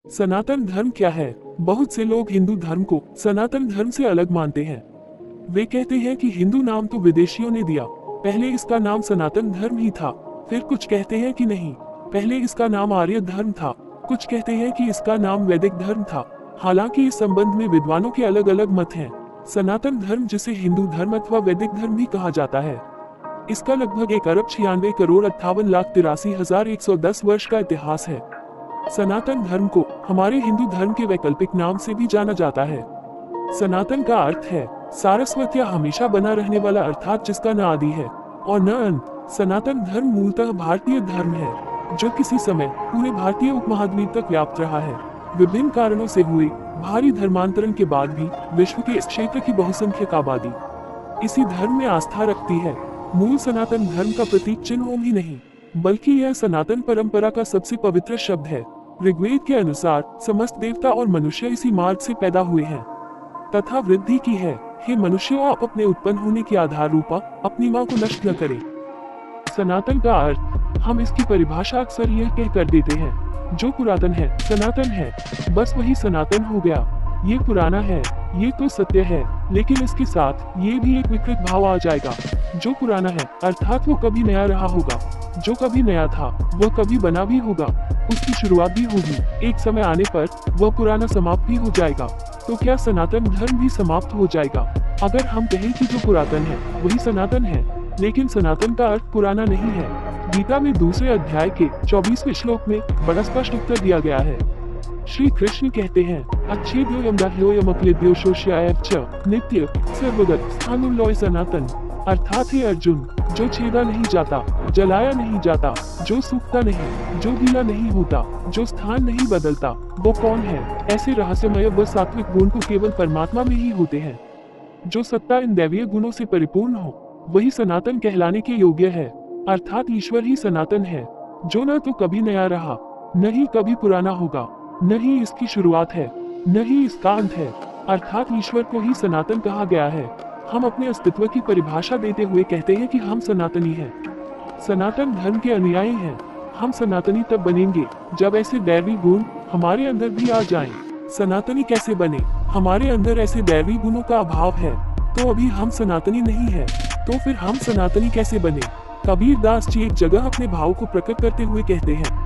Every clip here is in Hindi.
सनातन धर्म क्या है? बहुत से लोग हिंदू धर्म को सनातन धर्म से अलग मानते हैं। वे कहते हैं कि हिंदू नाम तो विदेशियों ने दिया, पहले इसका नाम सनातन धर्म ही था। फिर कुछ कहते हैं कि नहीं, पहले इसका नाम आर्य धर्म था। कुछ कहते हैं कि इसका नाम वैदिक धर्म था। हालांकि इस संबंध में विद्वानों के अलग अलग मत हैं। सनातन धर्म, जिसे हिंदू धर्म अथवा वैदिक धर्म भी कहा जाता है, इसका लगभग 1,96,58,83,110 वर्ष का इतिहास है। सनातन धर्म को हमारे हिंदू धर्म के वैकल्पिक नाम से भी जाना जाता है। सनातन का अर्थ है सारस्वत या हमेशा बना रहने वाला, अर्थात जिसका न आदि है और न अंत। सनातन धर्म मूलतः भारतीय धर्म है, जो किसी समय पूरे भारतीय उपमहाद्वीप तक व्याप्त रहा है। विभिन्न कारणों से हुए भारी धर्मांतरण के बाद भी विश्व के इस क्षेत्र की बहुसंख्यक आबादी इसी धर्म में आस्था रखती है। मूल सनातन धर्म का प्रतीक चिन्ह ओम ही नहीं, बल्कि यह सनातन परंपरा का सबसे पवित्र शब्द है। ऋग्वेद के अनुसार समस्त देवता और मनुष्य इसी मार्ग से पैदा हुए हैं तथा वृद्धि की है। हे मनुष्यों, आप अपने उत्पन्न होने की आधार रूपा अपनी माँ को नष्ट न करें। सनातन का अर्थ हम इसकी परिभाषा अक्सर यह कह कर देते हैं, जो पुरातन है सनातन है, बस वही सनातन हो गया। ये पुराना है, ये तो सत्य है, लेकिन इसके साथ ये भी एक विकृत भाव आ जाएगा। जो पुराना है अर्थात वो कभी नया रहा होगा, जो कभी नया था वह कभी बना भी होगा, उसकी शुरुआत भी होगी। एक समय आने पर वह पुराना समाप्त भी हो जाएगा। तो क्या सनातन धर्म भी समाप्त हो जाएगा? अगर हम कहें कि जो पुरातन है वही सनातन है, लेकिन सनातन का अर्थ पुराना नहीं है। गीता में दूसरे अध्याय के 24वें श्लोक में बड़ा स्पष्ट उत्तर दिया गया है। श्री कृष्ण कहते हैं, अच्छेद्योयमदाह्योयमक्लेद्यो शोष्यायः च नित्य सर्वगत स्थानुल्लोय सनातन। अर्थात हे अर्जुन, जो छेदा नहीं जाता, जलाया नहीं जाता, जो सूखता नहीं, जो गीला नहीं होता, जो स्थान नहीं बदलता, वो कौन है? ऐसे रहस्यमय व सात्विक गुण को केवल परमात्मा में ही होते हैं। जो सत्ता इन दैवीय गुणों से परिपूर्ण हो, वही सनातन कहलाने के योग्य है। अर्थात ईश्वर ही सनातन है, जो न तो कभी नया रहा, न ही कभी पुराना होगा, न ही इसकी शुरुआत है, न ही इसका अंत है। अर्थात ईश्वर को ही सनातन कहा गया है। हम अपने अस्तित्व की परिभाषा देते हुए कहते हैं कि हम सनातनी हैं, सनातन धर्म के अनुयायी हैं। हम सनातनी तब बनेंगे जब ऐसे दैवी गुण हमारे अंदर भी आ जाएं। सनातनी कैसे बने? हमारे अंदर ऐसे दैवी गुणों का अभाव है, तो अभी हम सनातनी नहीं है। तो फिर हम सनातनी कैसे बने? कबीर दास जी एक जगह अपने भाव को प्रकट करते हुए कहते हैं,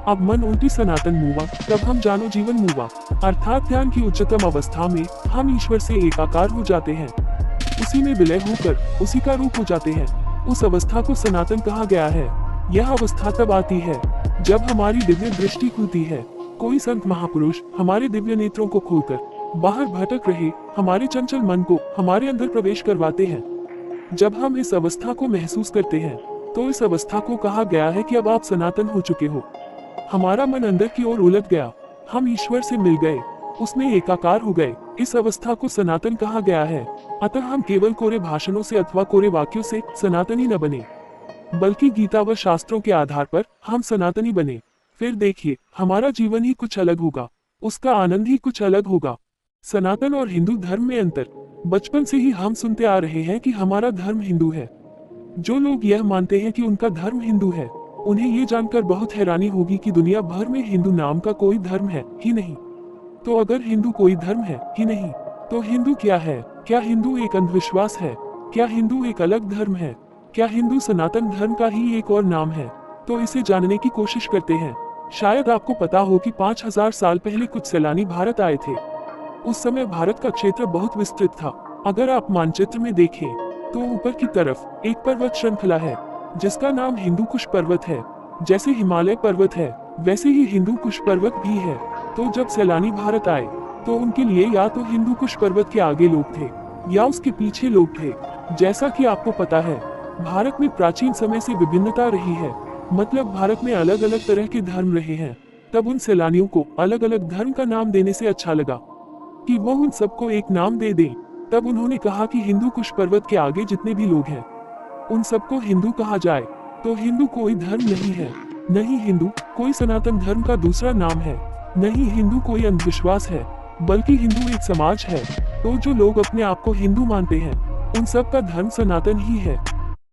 अब मन उल्टी सनातन मुआ, तब हम जानो जीवन मुआ। अर्थात ध्यान की उच्चतम अवस्था में हम ईश्वर से एकाकार हो जाते हैं, उसी में विलय होकर उसी का रूप हो जाते हैं। उस अवस्था को सनातन कहा गया है। यह अवस्था तब आती है जब हमारी दिव्य दृष्टि खुलती है। कोई संत महापुरुष हमारे दिव्य नेत्रों को खोलकर बाहर भटक रहे हमारे चंचल मन को हमारे अंदर प्रवेश करवाते हैं। जब हम इस अवस्था को महसूस करते हैं, तो इस अवस्था को कहा गया है कि अब आप सनातन हो चुके हो। हमारा मन अंदर की ओर उलट गया, हम ईश्वर से मिल गए, उसमें एकाकार हो गए। इस अवस्था को सनातन कहा गया है। अतः हम केवल कोरे भाषणों से अथवा कोरे वाक्यों से सनातनी न बने, बल्कि गीता व शास्त्रों के आधार पर हम सनातनी बने। फिर देखिए, हमारा जीवन ही कुछ अलग होगा, उसका आनंद ही कुछ अलग होगा। सनातन और हिंदू धर्म में अंतर। बचपन से ही हम सुनते आ रहे हैं कि हमारा धर्म हिंदू है। जो लोग यह मानते हैं कि उनका धर्म हिंदू है, उन्हें ये जानकर बहुत हैरानी होगी कि दुनिया भर में हिंदू नाम का कोई धर्म है ही नहीं। तो अगर हिंदू कोई धर्म है ही नहीं, तो हिंदू क्या है? क्या हिंदू एक अंधविश्वास है? क्या हिंदू एक अलग धर्म है? क्या हिंदू सनातन धर्म का ही एक और नाम है? तो इसे जानने की कोशिश करते हैं। शायद आपको पता हो कि 5000 साल पहले कुछ सैलानी भारत आए थे। उस समय भारत का क्षेत्र बहुत विस्तृत था। अगर आप मानचित्र में देखें, तो ऊपर की तरफ एक पर्वत श्रृंखला है, जिसका नाम हिंदू कुश पर्वत है। जैसे हिमालय पर्वत है, वैसे ही हिंदू कुश पर्वत भी है। तो जब सैलानी भारत आए, तो उनके लिए या तो हिंदू कुश पर्वत के आगे लोग थे या उसके पीछे लोग थे। जैसा कि आपको पता है, भारत में प्राचीन समय से विभिन्नता रही है, मतलब भारत में अलग अलग तरह के धर्म रहे हैं। तब उन सैलानियों को अलग अलग धर्म का नाम देने से अच्छा लगा कि वो उन सबको एक नाम दे दें। तब उन्होंने कहा कि हिंदू कुश पर्वत के आगे जितने भी लोग हैं, उन सबको हिंदू कहा जाए। तो हिंदू कोई धर्म नहीं है, नहीं हिंदू कोई सनातन धर्म का दूसरा नाम है, नहीं हिंदू कोई अंधविश्वास है, बल्कि हिंदू एक समाज है। तो जो लोग अपने आप को हिंदू मानते हैं, उन सब का धर्म सनातन ही है।